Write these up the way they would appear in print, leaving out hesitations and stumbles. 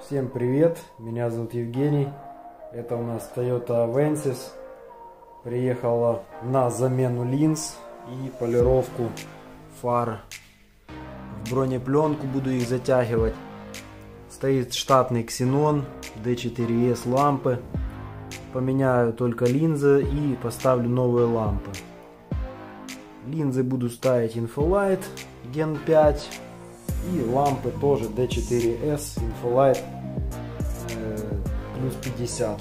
Всем привет, меня зовут Евгений, это у нас Toyota Avensis, приехала на замену линз и полировку фар. В бронепленку буду их затягивать. Стоит штатный ксенон, D4S лампы, поменяю только линзы и поставлю новые лампы. Линзы буду ставить Infolight Gen 5 и лампы тоже D4S Infolight плюс 50.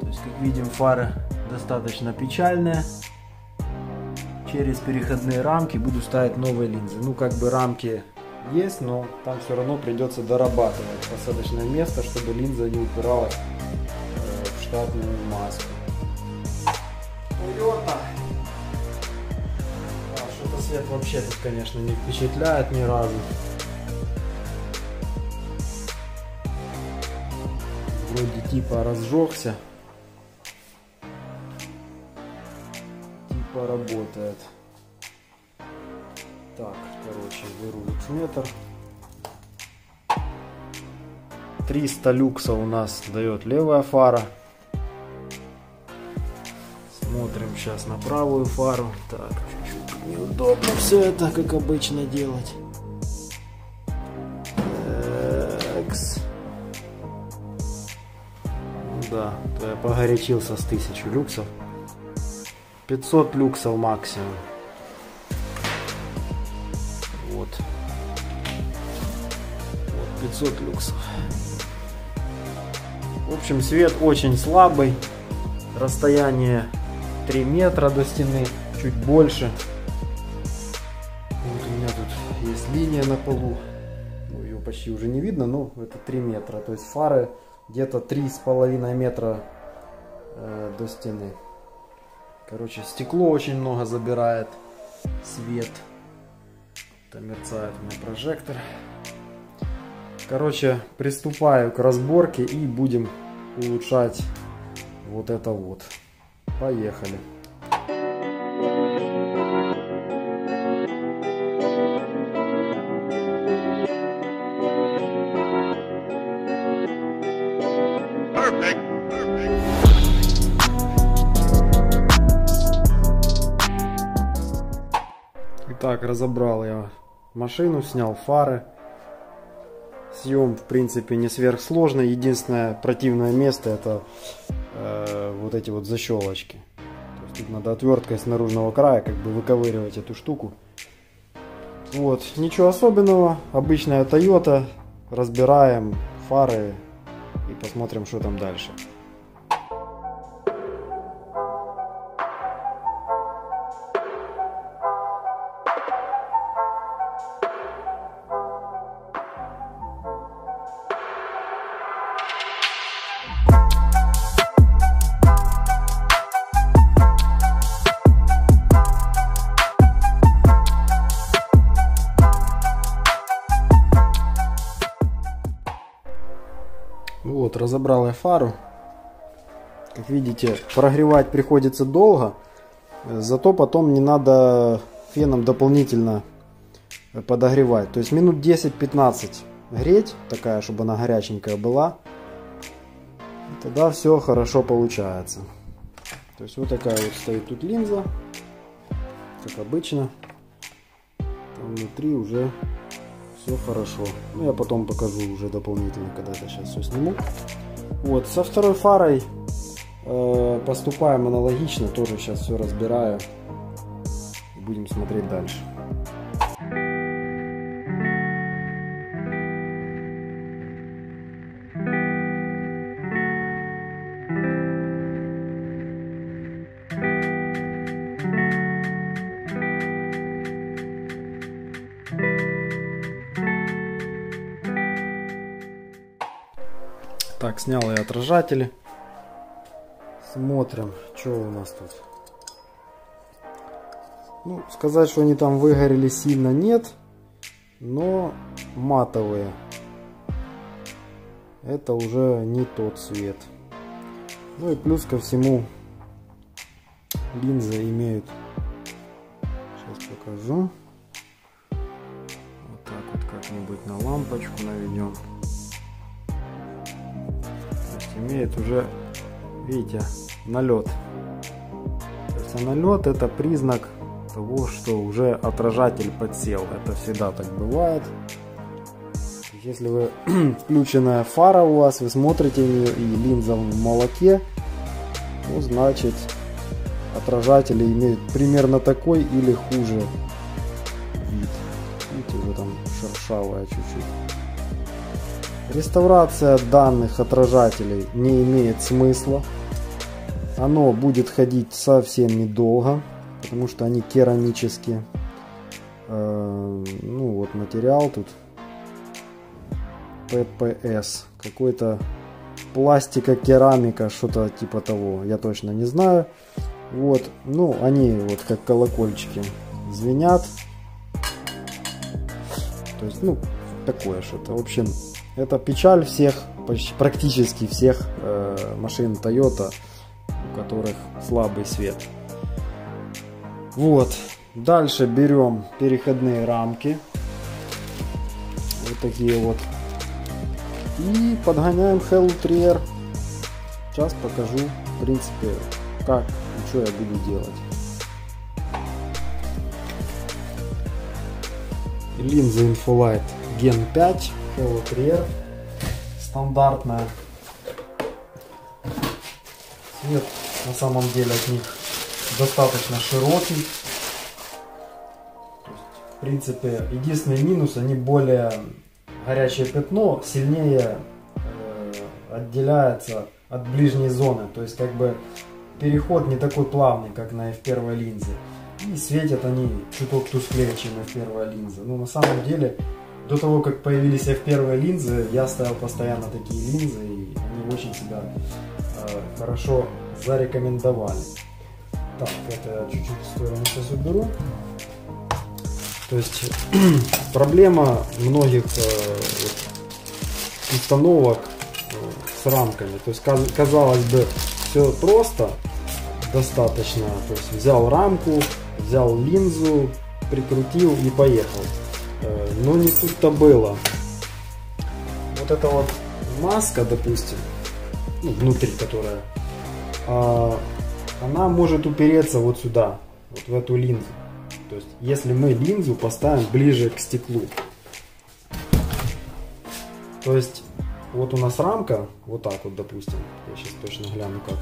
То есть, как видим, фары достаточно печальные. Через переходные рамки буду ставить новые линзы. Ну, как бы рамки есть, но там все равно придется дорабатывать посадочное место, чтобы линза не упиралась в штатную маску. Toyota. Что-то свет вообще тут, конечно, не впечатляет ни разу. Вроде типа разжегся, типа работает. Так, короче, беру люксметр. 300 люкса у нас дает левая фара. Смотрим сейчас на правую фару. Так, чуть-чуть неудобно все это, как обычно, делать. Такс. Да, то я погорячился с 1000 люксов. 500 люксов максимум. Вот 500 люксов. В общем, свет очень слабый. Расстояние 3 метра до стены, чуть больше. Вот у меня тут есть линия на полу. Ну, ее почти уже не видно, но это 3 метра. То есть фары где-то 3,5 метра до стены. Короче, стекло очень много забирает свет. Это мерцает у меня прожектор. Короче, приступаю к разборке и будем улучшать вот это вот. Поехали. Итак, разобрал я машину, снял фары. Съем, в принципе, не сверхсложный. Единственное противное место — это вот эти вот защелочки. То есть тут надо отверткой с наружного края как бы выковыривать эту штуку. Вот, ничего особенного. Обычная Toyota. Разбираем фары и посмотрим, что там дальше. Вот, разобрал я фару. Как видите, прогревать приходится долго, зато потом не надо феном дополнительно подогревать. То есть минут 10-15 греть, такая, чтобы она горяченькая была. И тогда все хорошо получается. То есть вот такая вот стоит тут линза, как обычно. Там внутри уже все хорошо. Ну, я потом покажу уже дополнительно, когда это сейчас все сниму. Вот, со второй фарой поступаем аналогично. Тоже сейчас все разбираю. И будем смотреть дальше. Так, снял я отражатели. Смотрим, что у нас тут. Ну, сказать, что они там выгорели сильно, нет. Но матовые. Это уже не тот цвет. Ну и плюс ко всему линзы имеют, сейчас покажу, вот так вот как-нибудь на лампочку наведем. То есть имеет уже, видите, налет. То есть налет — это признак того, что уже отражатель подсел. Это всегда так бывает. Если вы включенная фара у вас, вы смотрите ее и линза в молоке, ну, значит отражатели имеют примерно такой или хуже вид. Видите, уже там шершавая чуть-чуть. Реставрация данных отражателей не имеет смысла. Оно будет ходить совсем недолго, потому что они керамические. Ну вот материал тут ППС, какой-то пластика, керамика, что-то типа того, я точно не знаю. Вот, ну они вот как колокольчики звенят. То есть, ну, такое что-то. В общем, это печаль всех, практически всех машин Toyota, у которых слабый свет. Вот, дальше берем переходные рамки. Вот такие вот. И подгоняем Hello 3R. Сейчас покажу, в принципе, как и что я буду делать. Линза Infolight Gen 5 Hello 3R. Стандартная. Свет на самом деле от них достаточно широкий. В принципе, единственный минус, они более... Горячее пятно сильнее отделяется от ближней зоны, то есть как бы переход не такой плавный, как на F1 линзе, и светят они чуток тусклее, чем F1 линза. Но на самом деле до того, как появились F1 линзы, я ставил постоянно такие линзы, и они очень себя хорошо зарекомендовали. Так, это я чуть-чуть в сторону сейчас уберу. То есть проблема многих установок с рамками. То есть казалось бы, все просто, достаточно. То есть взял рамку, взял линзу, прикрутил и поехал. Но не тут-то было. Вот эта вот маска, допустим, ну, внутри которая, она может упереться вот сюда, вот в эту линзу. То есть, если мы линзу поставим ближе к стеклу. То есть, вот у нас рамка, вот так вот, допустим. Я сейчас точно гляну как.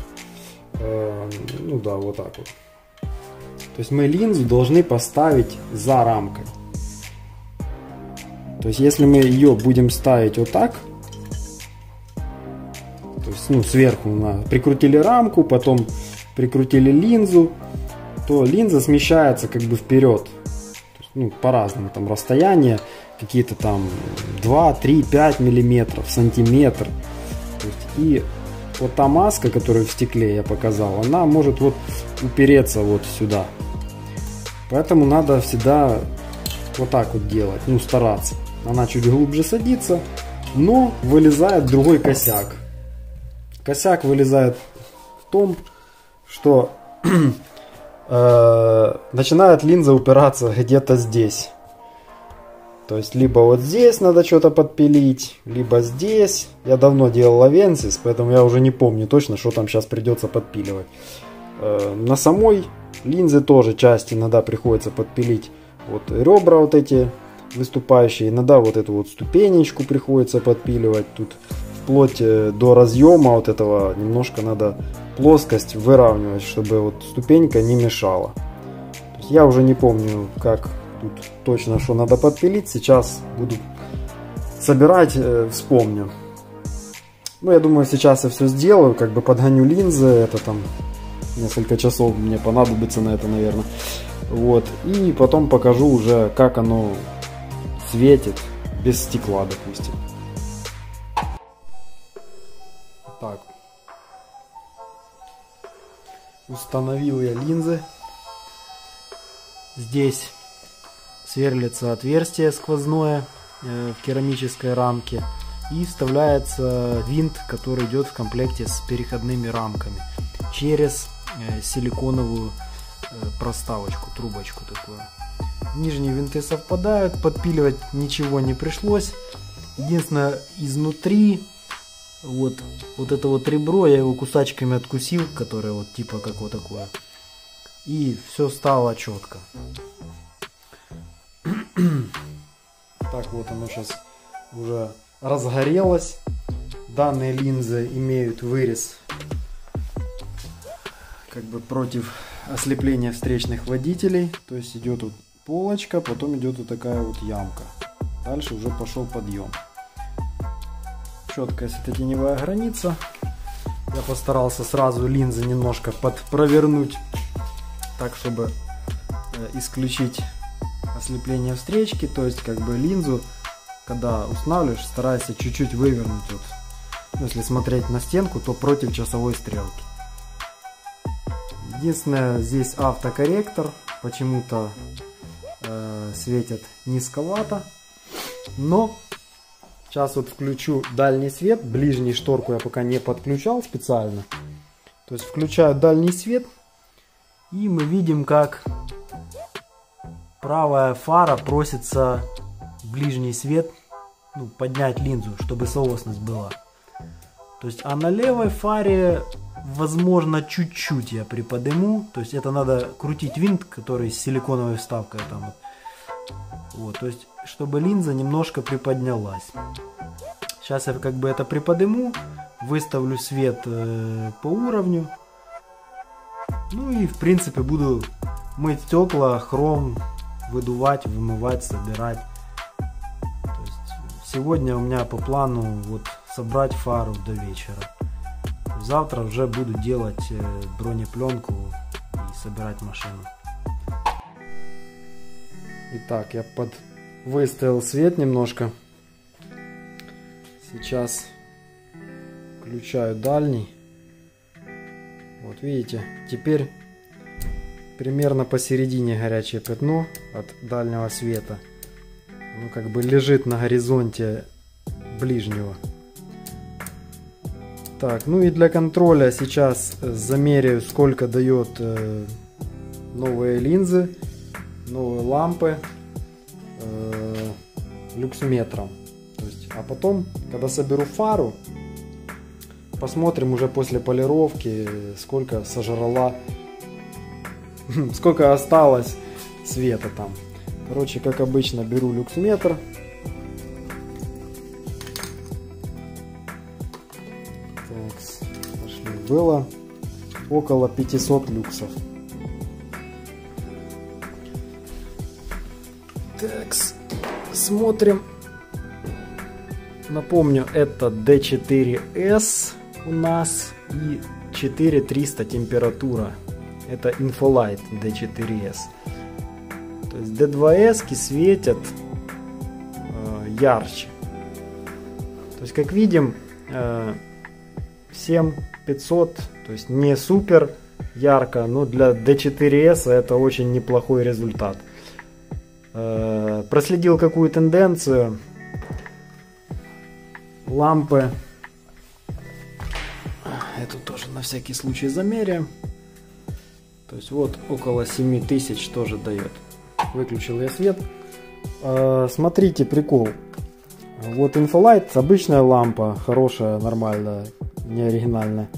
Ну да, вот так вот. То есть, мы линзу должны поставить за рамкой. То есть, если мы ее будем ставить вот так, то есть, ну, сверху прикрутили рамку, потом прикрутили линзу, то линза смещается как бы вперед. Ну, по-разному, там расстояние какие-то там 2, 3, 5 миллиметров, сантиметр. То есть, и вот та маска, которую в стекле я показал, она может вот упереться вот сюда. Поэтому надо всегда вот так вот делать, ну, стараться. Она чуть глубже садится, но вылезает другой косяк. Косяк вылезает в том, что начинает линза упираться где-то здесь. То есть либо вот здесь надо что-то подпилить, либо здесь. Я давно делал Avensis, поэтому я уже не помню точно, что там сейчас придется подпиливать. На самой линзе тоже часть иногда приходится подпилить. Вот ребра вот эти выступающие, иногда вот эту вот ступенечку приходится подпиливать. Тут вплоть до разъема вот этого немножко надо плоскость выравнивать, чтобы вот ступенька не мешала. То есть я уже не помню, как тут точно что надо подпилить. Сейчас буду собирать, вспомню. Ну, я думаю, сейчас я все сделаю, как бы подгоню линзы. Это там несколько часов мне понадобится на это, наверное. Вот. И потом покажу уже, как оно светит без стекла, допустим. Так. Установил я линзы. Здесь сверлится отверстие сквозное в керамической рамке. и вставляется винт, который идет в комплекте с переходными рамками через силиконовую проставочку, трубочку такую. Нижние винты совпадают, подпиливать ничего не пришлось. Единственное, изнутри вот это вот ребро, я его кусачками откусил, которое вот типа как вот такое. И все стало четко. Так вот оно сейчас уже разгорелось. Данные линзы имеют вырез как бы против ослепления встречных водителей. То есть идет вот полочка, потом идет вот такая вот ямка. Дальше уже пошел подъем. Четкая светотеневая граница. Я постарался сразу линзы немножко провернуть, так чтобы исключить ослепление встречки. То есть как бы линзу, когда устанавливаешь, старайся чуть-чуть вывернуть. Вот. Если смотреть на стенку, то против часовой стрелки. Единственное, здесь автокорректор. Почему-то светит низковато. Но сейчас вот включу дальний свет. Ближний шторку я пока не подключал специально. То есть включаю дальний свет. И мы видим, как правая фара просится в ближний свет, ну, поднять линзу, чтобы соосность была. То есть, а на левой фаре, возможно, чуть-чуть я приподниму. То есть это надо крутить винт, который с силиконовой вставкой там. Вот, то есть, чтобы линза немножко приподнялась. Сейчас я как бы это приподниму, выставлю свет по уровню. Ну и в принципе буду мыть стекла, хром, выдувать, вымывать, собирать. То есть, сегодня у меня по плану вот собрать фару до вечера. Завтра уже буду делать бронепленку и собирать машину. Итак, я выставил свет немножко. Сейчас включаю дальний. Вот видите, теперь примерно посередине горячее пятно от дальнего света. Оно как бы лежит на горизонте ближнего. Так, ну и для контроля сейчас замеряю, сколько дает новые линзы, новые лампы люксметром. То есть, а потом, когда соберу фару, посмотрим уже после полировки, сколько сожрала, сколько осталось света там. Короче, как обычно, беру люксметр. Так, пошли. Было около 500 люксов. Так, смотрим. Напомню, это D4S у нас и 4300 температура. Это Infolight D4S. То есть D2S светят ярче. То есть, как видим, 7500, то есть не супер ярко, но для D4S это очень неплохой результат. Проследил какую тенденцию. Лампы. Эту тоже на всякий случай замеряем. То есть вот около 7000 тоже дает. Выключил я свет. Смотрите, прикол. Вот Infolight, обычная лампа, хорошая, нормальная, не оригинальная.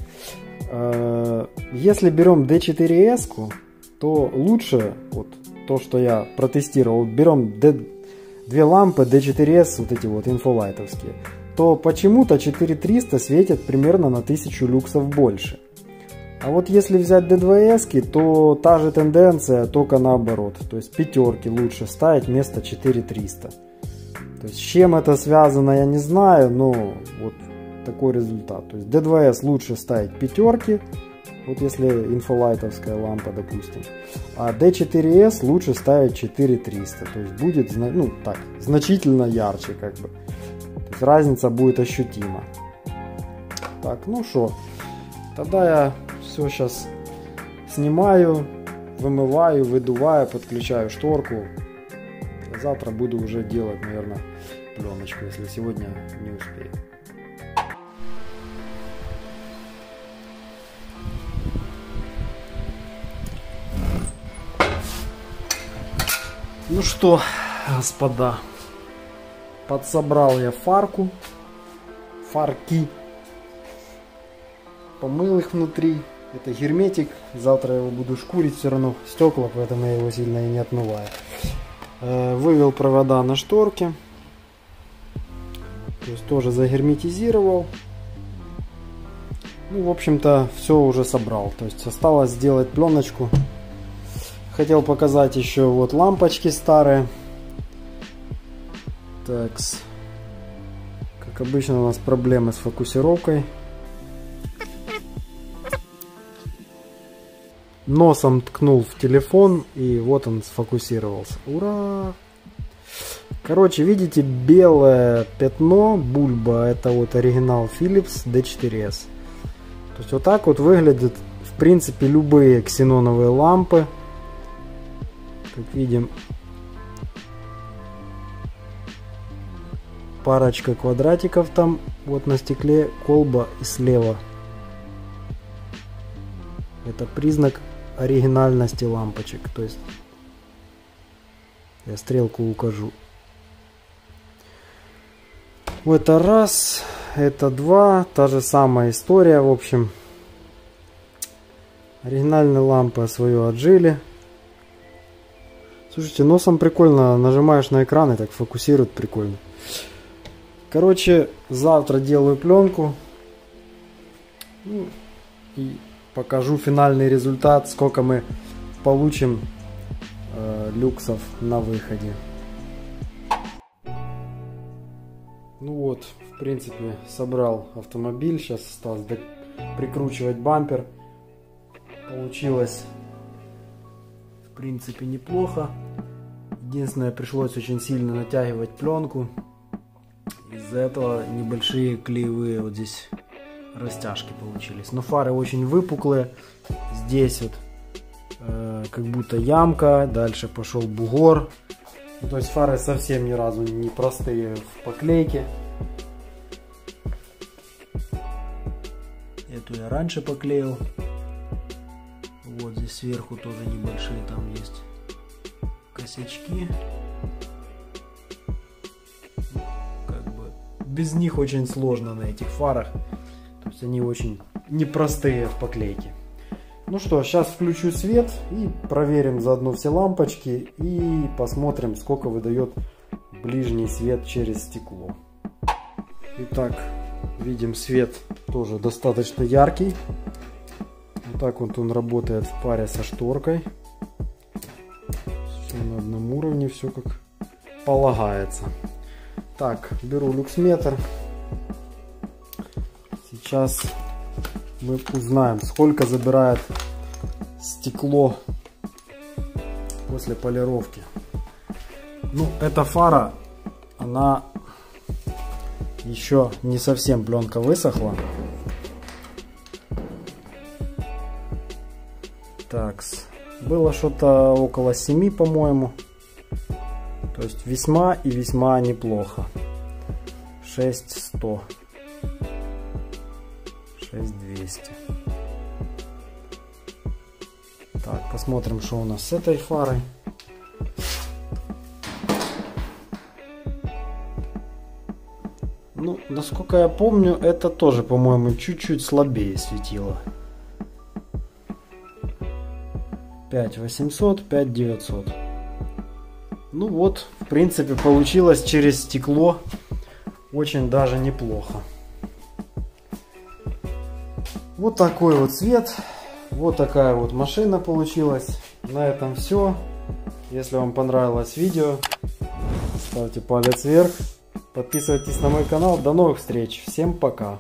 Если берем D4S, то лучше, вот то, что я протестировал, берем две лампы D4S, вот эти вот инфолайтовские, то почему-то 4300 светят примерно на 1000 люксов больше. А вот если взять D2S, то та же тенденция, только наоборот. То есть пятерки лучше ставить вместо 4300. То есть с чем это связано, я не знаю, но вот такой результат. То есть D2S лучше ставить пятерки, вот если инфолайтовская лампа, допустим. А D4S лучше ставить 4300. То есть будет, ну так, значительно ярче как бы. То есть разница будет ощутима. Так, ну что, тогда я все сейчас снимаю, вымываю, выдуваю, подключаю шторку. Завтра буду уже делать, наверное, пленочку, если сегодня не успею. Ну что, господа, подсобрал я фарки, помыл их внутри. Это герметик, завтра я его буду шкурить, все равно стекла, поэтому я его сильно и не отмываю. Вывел провода на шторки, то есть тоже загерметизировал. Ну, в общем-то, все уже собрал, то есть осталось сделать пленочку. Хотел показать еще вот лампочки старые. Такс. Как обычно у нас проблемы с фокусировкой. Носом ткнул в телефон, и вот он сфокусировался. Ура! Короче, видите, белое пятно, бульба, это вот оригинал Philips D4S. То есть вот так вот выглядят, в принципе, любые ксеноновые лампы. Как видим, парочка квадратиков там, вот на стекле колба и слева. Это признак оригинальности лампочек, то есть я стрелку укажу. Это раз, это два, та же самая история, в общем. Оригинальные лампы свое отжили. Слушайте, носом прикольно, нажимаешь на экран и так фокусирует прикольно. Короче, завтра делаю пленку. Ну, и покажу финальный результат, сколько мы получим люксов на выходе. Ну вот, в принципе, собрал автомобиль. Сейчас осталось прикручивать бампер. Получилось, в принципе, неплохо. Единственное, пришлось очень сильно натягивать пленку. Из-за этого небольшие клеевые вот здесь растяжки получились. Но фары очень выпуклые. Здесь вот как будто ямка. Дальше пошел бугор. Ну, то есть фары совсем ни разу не простые в поклейке. Эту я раньше поклеил. Вот здесь сверху тоже небольшие там есть косячки. Как бы без них очень сложно на этих фарах. То есть они очень непростые в поклейке. Ну что, сейчас включу свет и проверим заодно все лампочки и посмотрим, сколько выдает ближний свет через стекло. Итак, видим, свет тоже достаточно яркий. Вот так вот он работает в паре со шторкой. Все на одном уровне, все как полагается. Так, беру люксметр. Сейчас мы узнаем, сколько забирает стекло после полировки. Ну, эта фара, она еще не совсем пленка высохла. Так, было что-то около 7, по-моему. То есть весьма и весьма неплохо. 6100. 6200. Так, посмотрим, что у нас с этой фарой. Ну, насколько я помню, это тоже, по-моему, чуть-чуть слабее светило. 5800, 5900. Ну вот, в принципе, получилось через стекло очень даже неплохо. Вот такой вот цвет. Вот такая вот машина получилась. На этом все. Если вам понравилось видео, ставьте палец вверх. Подписывайтесь на мой канал. До новых встреч. Всем пока.